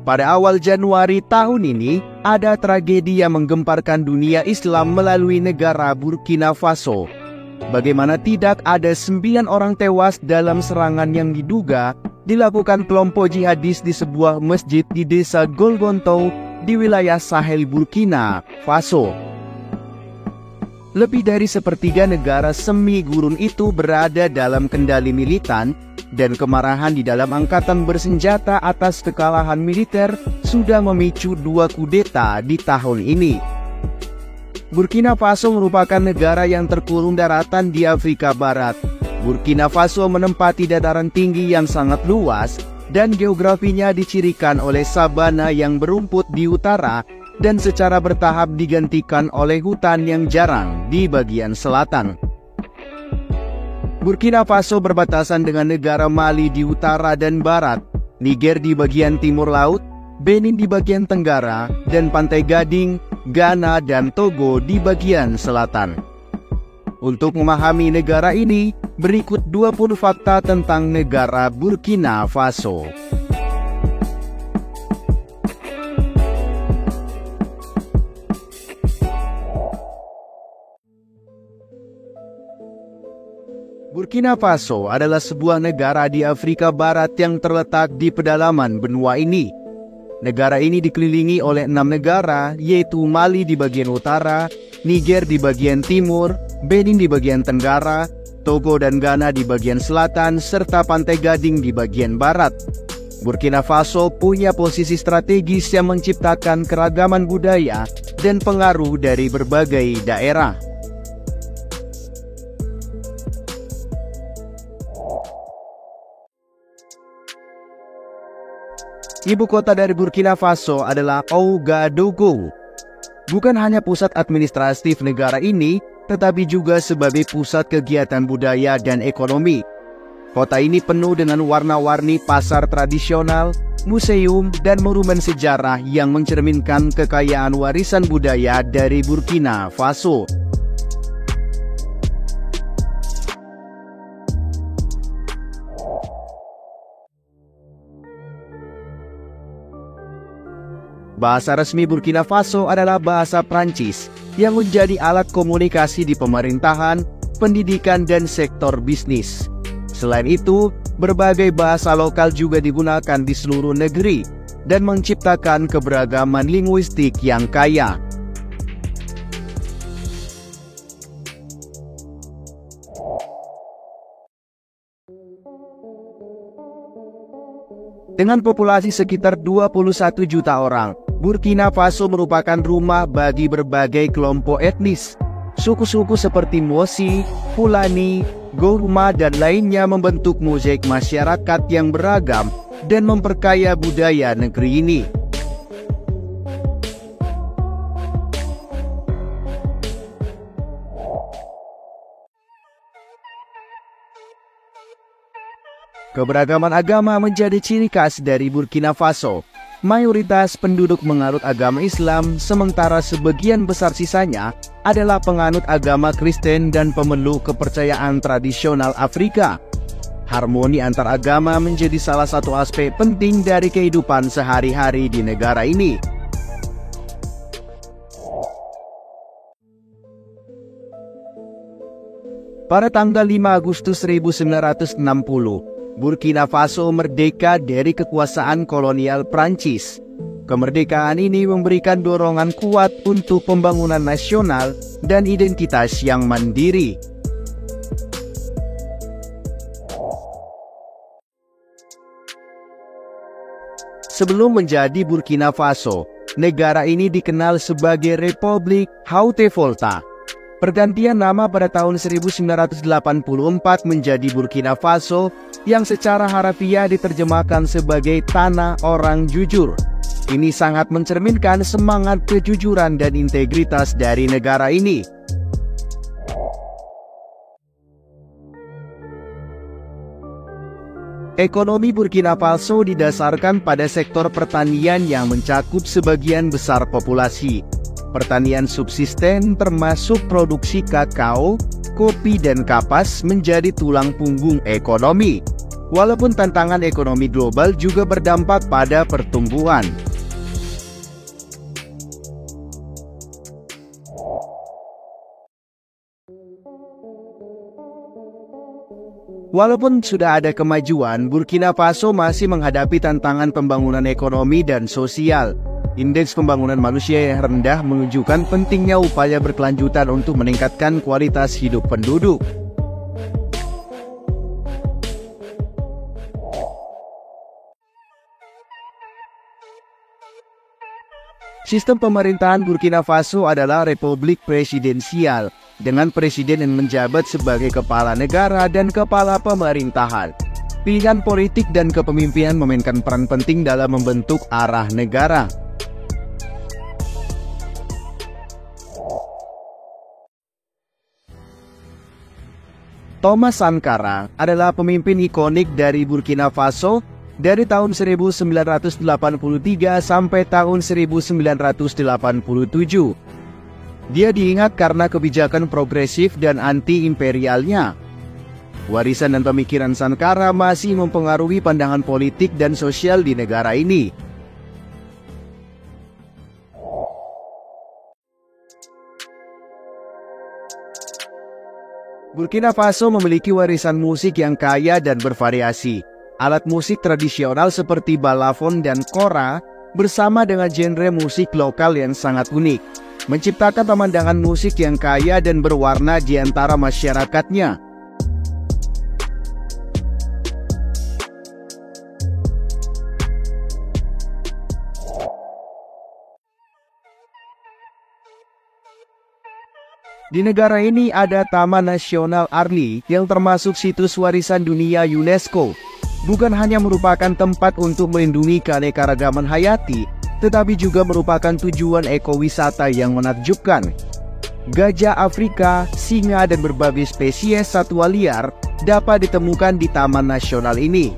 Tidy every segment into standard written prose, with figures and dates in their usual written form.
Pada awal Januari tahun ini, ada tragedi yang menggemparkan dunia Islam melalui negara Burkina Faso. Bagaimana tidak, ada 9 orang tewas dalam serangan yang diduga dilakukan kelompok jihadis di sebuah masjid di desa Golgonto di wilayah Sahel Burkina Faso. Lebih dari sepertiga negara semi gurun itu berada dalam kendali militan, dan kemarahan di dalam angkatan bersenjata atas kekalahan militer sudah memicu 2 kudeta di tahun ini. Burkina Faso merupakan negara yang terkurung daratan di Afrika Barat. Burkina Faso menempati dataran tinggi yang sangat luas, dan geografinya dicirikan oleh sabana yang berumput di utara dan secara bertahap digantikan oleh hutan yang jarang di bagian selatan. Burkina Faso berbatasan dengan negara Mali di utara dan barat, Niger di bagian timur laut, Benin di bagian tenggara, dan Pantai Gading, Ghana, dan Togo di bagian selatan. Untuk memahami negara ini, berikut 20 fakta tentang negara Burkina Faso. Burkina Faso adalah sebuah negara di Afrika Barat yang terletak di pedalaman benua ini. Negara ini dikelilingi oleh 6 negara, yaitu Mali di bagian utara, Niger di bagian timur, Benin di bagian tenggara, Togo dan Ghana di bagian selatan, serta Pantai Gading di bagian barat. Burkina Faso punya posisi strategis yang menciptakan keragaman budaya dan pengaruh dari berbagai daerah. Ibu kota dari Burkina Faso adalah Ouagadougou. Bukan hanya pusat administratif negara ini, tetapi juga sebagai pusat kegiatan budaya dan ekonomi. Kota ini penuh dengan warna-warni pasar tradisional, museum, dan monumen sejarah yang mencerminkan kekayaan warisan budaya dari Burkina Faso. Bahasa resmi Burkina Faso adalah bahasa Prancis, yang menjadi alat komunikasi di pemerintahan, pendidikan, dan sektor bisnis. Selain itu, berbagai bahasa lokal juga digunakan di seluruh negeri, dan menciptakan keberagaman linguistik yang kaya. Dengan populasi sekitar 21 juta orang, Burkina Faso merupakan rumah bagi berbagai kelompok etnis. Suku-suku seperti Mosi, Fulani, Gourma, dan lainnya membentuk mozaik masyarakat yang beragam dan memperkaya budaya negeri ini. Keberagaman agama menjadi ciri khas dari Burkina Faso. Mayoritas penduduk menganut agama Islam, sementara sebagian besar sisanya adalah penganut agama Kristen dan pemeluk kepercayaan tradisional Afrika. Harmoni antar agama menjadi salah satu aspek penting dari kehidupan sehari-hari di negara ini. Pada tanggal 5 Agustus 1960, Burkina Faso merdeka dari kekuasaan kolonial Prancis. Kemerdekaan ini memberikan dorongan kuat untuk pembangunan nasional dan identitas yang mandiri. Sebelum menjadi Burkina Faso, negara ini dikenal sebagai Republik Haute-Volta. Pergantian nama pada tahun 1984 menjadi Burkina Faso, yang secara harafiah diterjemahkan sebagai Tanah Orang Jujur. Ini sangat mencerminkan semangat kejujuran dan integritas dari negara ini. Ekonomi Burkina Faso didasarkan pada sektor pertanian yang mencakup sebagian besar populasi. Pertanian subsisten termasuk produksi kakao, kopi, dan kapas menjadi tulang punggung ekonomi. Walaupun tantangan ekonomi global juga berdampak pada pertumbuhan. Walaupun sudah ada kemajuan, Burkina Faso masih menghadapi tantangan pembangunan ekonomi dan sosial. Indeks pembangunan manusia yang rendah menunjukkan pentingnya upaya berkelanjutan untuk meningkatkan kualitas hidup penduduk. Sistem pemerintahan Burkina Faso adalah republik presidensial, dengan presiden yang menjabat sebagai kepala negara dan kepala pemerintahan. Pilihan politik dan kepemimpinan memainkan peran penting dalam membentuk arah negara. Thomas Sankara adalah pemimpin ikonik dari Burkina Faso dari tahun 1983 sampai tahun 1987. Dia diingat karena kebijakan progresif dan anti-imperialnya. Warisan dan pemikiran Sankara masih mempengaruhi pandangan politik dan sosial di negara ini. Burkina Faso memiliki warisan musik yang kaya dan bervariasi. Alat musik tradisional seperti balafon dan kora bersama dengan genre musik lokal yang sangat unik, menciptakan pemandangan musik yang kaya dan berwarna di antara masyarakatnya. Di negara ini ada Taman Nasional Arli yang termasuk situs warisan dunia UNESCO. Bukan hanya merupakan tempat untuk melindungi keanekaragaman hayati, tetapi juga merupakan tujuan ekowisata yang menakjubkan. Gajah Afrika, singa, dan berbagai spesies satwa liar dapat ditemukan di Taman Nasional ini.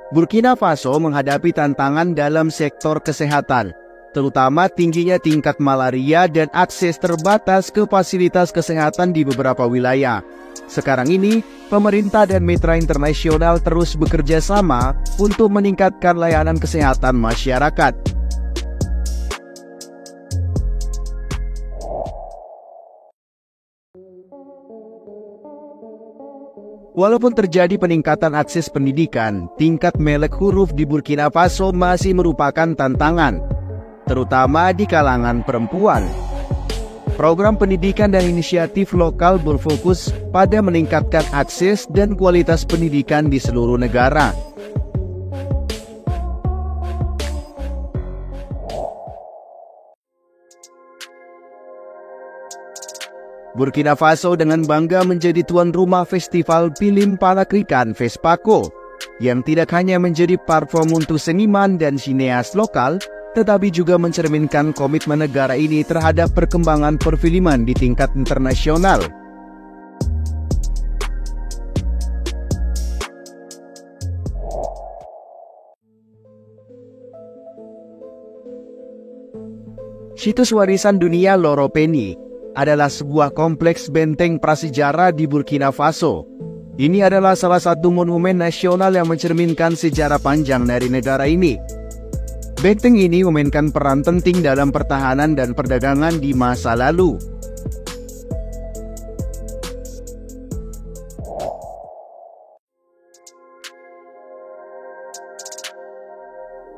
Burkina Faso menghadapi tantangan dalam sektor kesehatan, terutama tingginya tingkat malaria dan akses terbatas ke fasilitas kesehatan di beberapa wilayah. Sekarang ini, pemerintah dan mitra internasional terus bekerja sama untuk meningkatkan layanan kesehatan masyarakat. Walaupun terjadi peningkatan akses pendidikan, tingkat melek huruf di Burkina Faso masih merupakan tantangan, terutama di kalangan perempuan. Program pendidikan dan inisiatif lokal berfokus pada meningkatkan akses dan kualitas pendidikan di seluruh negara. Burkina Faso dengan bangga menjadi tuan rumah festival film Panakrikan FESPACO, yang tidak hanya menjadi platform untuk seniman dan sineas lokal, tetapi juga mencerminkan komitmen negara ini terhadap perkembangan perfilman di tingkat internasional. Situs warisan dunia Loro Peni adalah sebuah kompleks benteng prasejarah di Burkina Faso. Ini adalah salah satu monumen nasional yang mencerminkan sejarah panjang dari negara ini. Benteng ini memainkan peran penting dalam pertahanan dan perdagangan di masa lalu.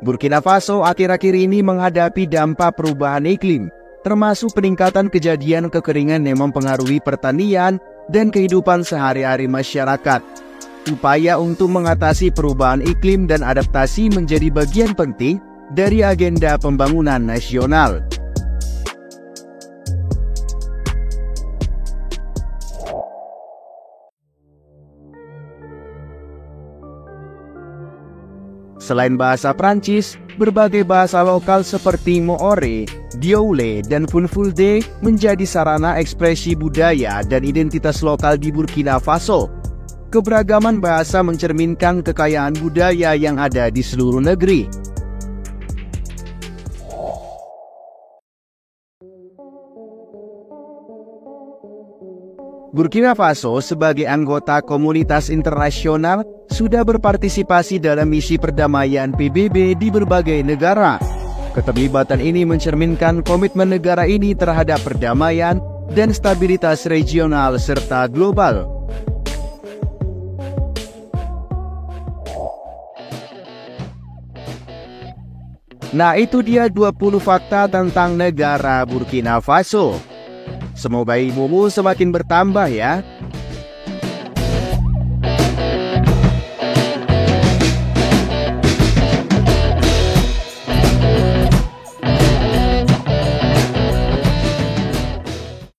Burkina Faso akhir-akhir ini menghadapi dampak perubahan iklim, termasuk peningkatan kejadian kekeringan yang mempengaruhi pertanian dan kehidupan sehari-hari masyarakat. Upaya untuk mengatasi perubahan iklim dan adaptasi menjadi bagian penting dari agenda pembangunan nasional. Selain bahasa Prancis, berbagai bahasa lokal seperti Moore, Dioule, dan Funfulde menjadi sarana ekspresi budaya dan identitas lokal di Burkina Faso. Keberagaman bahasa mencerminkan kekayaan budaya yang ada di seluruh negeri. Burkina Faso sebagai anggota komunitas internasional sudah berpartisipasi dalam misi perdamaian PBB di berbagai negara. Keterlibatan ini mencerminkan komitmen negara ini terhadap perdamaian dan stabilitas regional serta global. Nah, itu dia 20 fakta tentang negara Burkina Faso. Semoga ilmumu semakin bertambah ya.